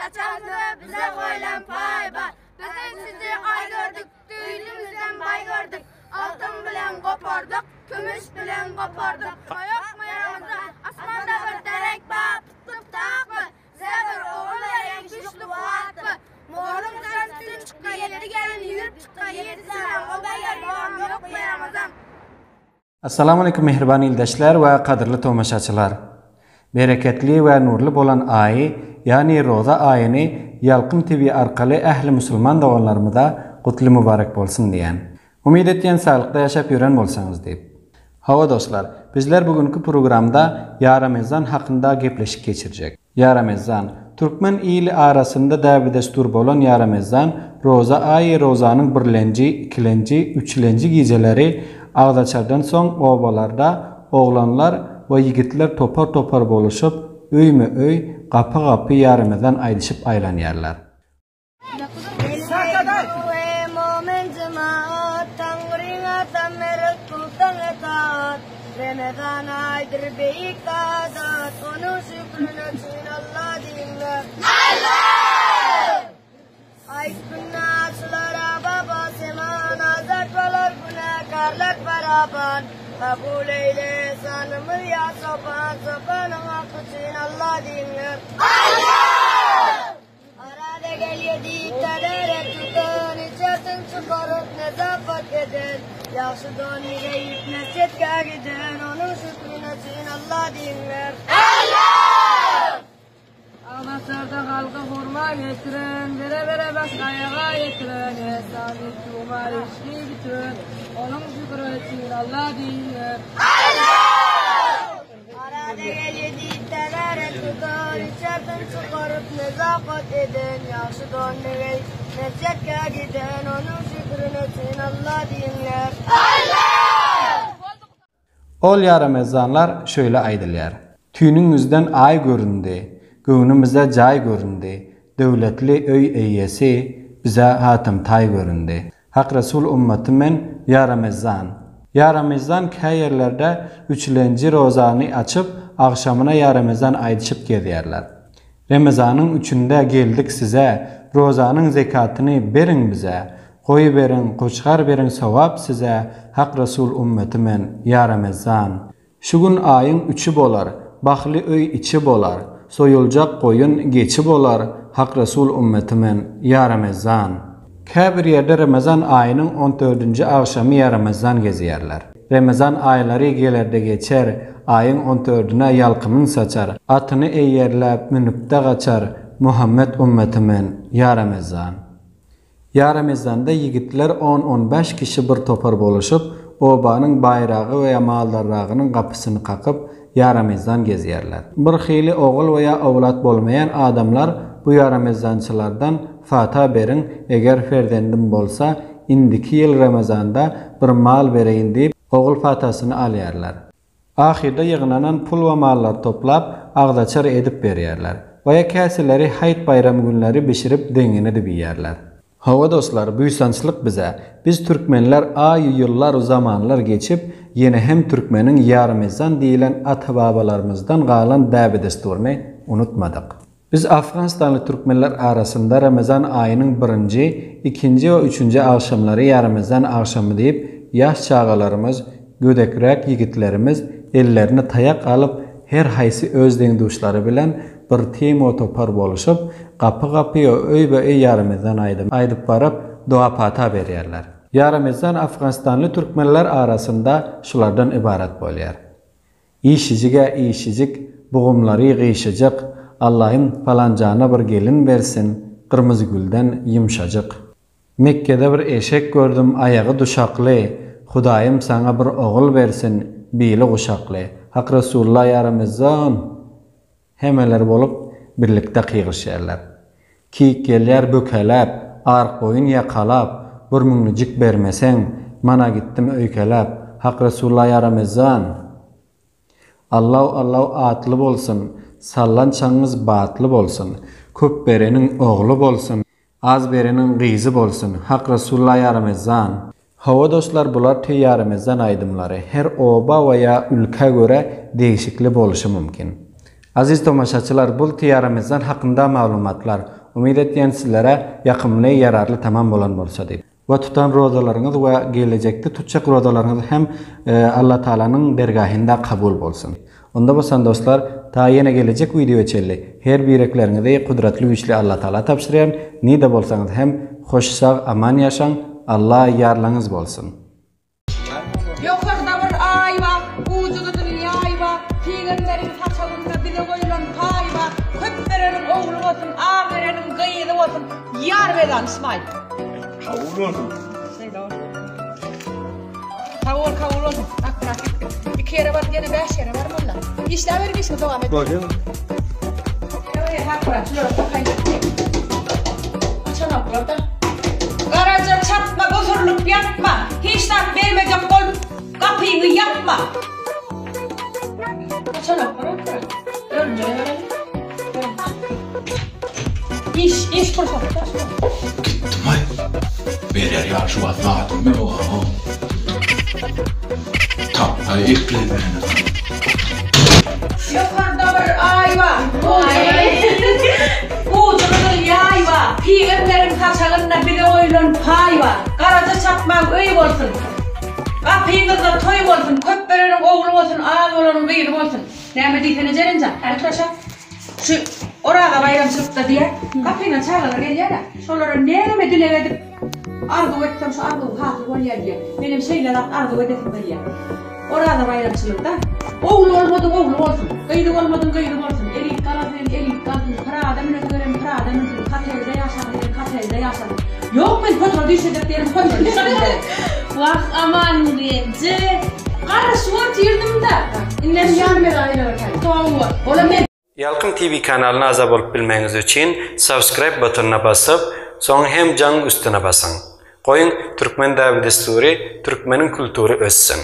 Açandı bize koyulan pay var. Biz sizi ay gördük, düğünümüzden bay gördük. Altın bilen kopardık, gümüş bilen kopardık. Yok mu yaramızda, asmanda bir derek var. Tıp mı? Size bir oğul veren güçlü vaat mı? Moğolun sensin çıktı, yetti gelin yürüp çıktı. Yetti selam, o beyer boğam yok mu yaramızdan? Assalamu alaikum mehriban ildaşlar ve qadrli tomaşaçılar. Bereketli ve nurlu bolan ayı, yani Roza ayını Yalqın TV arkalı ehli musulman doğanlarımıza kutlu mübarek bolsun diyen. Umid ettiyen sağlıkta yaşap yören bolsanız deyip. Hava dostlar, bizler bugünkü programda Ya Ramazan hakkında gepleşik geçirecek. Ya Ramazan, Türkmen ili arasında da destur bolan Ya Ramazan, Roza ayı Roza'nın birlenci, ikilenci, üçlenci geceleri ağdaçardan son obalarda oğlanlar ve yigitler topar boluşup öy kapı Ya Ramazan aydışıp aylanıyarlar. Ramazan aydır beyik adat, onun şükrünü için Allah dinler. Allah! Ay günü açılara baba seman, azartmalar günahkarlar beraber. Kabul eyle sanımız ya sopanın hakkı için Allah dinler. Allah! Arada gel yedikleri tutun, içersin çıkarıp nezafet edin. Yaxşı dönüge yüknesetke gidin, onun şükrüne için Allah dinler. Allah! Ağlasarda halka hurman yetirin, vere başka ayağa yetirin. Esanik tuğmar işki bitirin, onun şükrü için Allah dinler. Allah! Arada gel yedikleri tutun, içersin çıkarıp nezafet edin. Yaxşı dönüge yüknesetke gidin, onun şükrüne için Allah dinler. Allah! Ol Ya Ramazanlar şöyle aydılar. Tüyünüzden ay göründü, göğnümüze cay göründü. Devletli öy eyyesi bize hatim tay göründü. Hak Resul ümmetimin Ya Ramazan. Ya Ramazan kayerlerde üçlenci rozanı açıp akşamına Ya Ramazan aydışıp geziyarlar. Ramazanın üçünde geldik size, rozanın zekatını verin bize. Koy verin, koçkar verin sevap size, Hak Resul ümmetimin Ya Ramazan. Şu gün ayın üçü bolar, baklı öy içi bolar, soyulacak koyun geçi bolar, Hak Resul ümmetimin Ya Ramazan. Kabir yerde Ramazan ayının 14. akşamı Ya Ramazan geziyarlar. Ramazan ayları gelerde geçer, ayın 14'üne yalkımın saçar, atını eyyerlep münüpte kaçar, Muhammed ümmetimin Ya Ramazan. Ya Ramazan'da yigitler 10-15 kişi bir topar boluşup, obanın bayrağı veya maldarrağının kapısını kakıp Ya Ramazan geziyarlar. Bir xeyli oğul veya avlat bolmayan adamlar bu Ya Ramazançılardan fata berin, eğer ferdendim bolsa, indiki yıl Ramazan'da bir mal vereyin deyip oğul fatasını alayarlar. Ahirde yığınanan pul ve mallar toplap ağdaçar edip beriyarlar. Veya kasileri hayt bayram günleri bişirip dengini dibiyarlar. Hava dostlar, büyüsançlık bize. Biz Türkmenler yıllar zamanlar geçip yine hem Türkmenin Ya Ramazan deyilen ata-babalarımızdan kalan dabi desturunu unutmadık. Biz Afganistanlı Türkmenler arasında Ramazan ayının 1. 2. ve 3. akşamları Ya Ramazan akşamı deyip yaş çağalarımız, gödekrek yigitlerimiz ellerini tayak alıp her haysi öz dengduşları bilen bir temo topar boluşup kapı öy ve öy Ya Ramazan aydıp barıp dua pata beriyarlar. Ya Ramazan Afganistanlı Türkmenler arasında şulardan ibaret bolýar. İşicik, buğumları gıyşıcık, Allah'ım falancana bir gelin versin, kırmızı gülden yumşacık. Mekke'de bir eşek gördüm, ayağı duşaklı, Hudayım sana bir oğul versin, bili kuşaklı. Hak Resulullah Ya Ramazan. Hemeler bolup birlikte kıyğışyarlar. Kiyik gelýär bökelep, arq boyun yakalap, bir münglicik bermesen, mana gittim öykelep. Hak Resulullah Ya Ramazan. Allah atlı bolsun, sallançanız batlı bolsun, köp berenin oğlu bolsun, az berenin gıyzı bolsun. Hak Resulullah Ya Ramazan. Hava dostlar, bular Ya Ramazan aydımları her oba veya ülke göre değişikli boluşu mümkün. Aziz tomaşaçılar, bu Ya Ramazan hakkında malumatlar Umid etdiýän sizlere ýakymly, ýararly tamam bolan bolsa diýip. Wa tutan rozalarınız we gelecekde tutjak rozalarınız hem Allah Taalanyň dergahynda kabul bolsun. Onda bolsan dostlar, ta ýene gelecek video çelli. Her bireklerinizi kudratly güçli Allah Taala tapşyrýan. Nide bolsaňyz hem hoş sag, aman ýaşaň. Allah ýarlaňyz bolsun. Yokarda bir ay var, ucuda dünya ay var, peygamberin saçalında bize koyulan pay var, köplerin oğlu olsun, ağaberenin gıyılı olsun, yar vedan İsmail. Kavur olsun. Sen de olsun. Kavur olsun. Bak. Bir kere var, gene 5 yere var mı lan? İşler vermiş mi devam et? Bakın. Evet, hakikaten. Şuraya bakayım. Açalım burada. Garaja çatma, gozurluk yapma. Hiç tak vermeyeceğim kol. Kapıyı yapma. Açalım burada. Önce öyle. İş fırsat. May. Berer ya şu atladım ben o. Taptayı ekleyin beni. Yukarıda bir ay var. Ucunda yay var. Peygamberin saçalında bir de oylan pay var. Garaja çatmak öy olsun. Kapıyınızda toy olsun. Köplerin oğlu olsun. Ağız olanın beyli olsun. Neyme diyene gelince. Arkadaşlar. Şu orada bayram çıktı diye. Kapıyla çağırır geliyor da. Şolara neyme dile edip. Ardu ettim şu ardu hatır var yer diye. Benim şeyler ardu edetim var ya. Orada bayram çıktı. Oğlu olmadın oğlu olsun. Gıydı olmadın gıydı olsun. Elik kalasın elik kalasın. Parada minetlerim parada minetlerim. Katelde yaşadım. Katelde yaşadım. Yok ben kontrol düşecek diyelim. Kontrol düşecek. Vah aman gece. Kara suat yirdim de. İnlem yanmıyor aynı örken. Doğru. Ola men. Yalqın TV kanalyna azab bolup bilmeňiz üçin subscribe butonuna basyp, soň hem jaň üstüne basyň. Goýun Türkmen Dabi Desturi, Türkmenin kultury össün.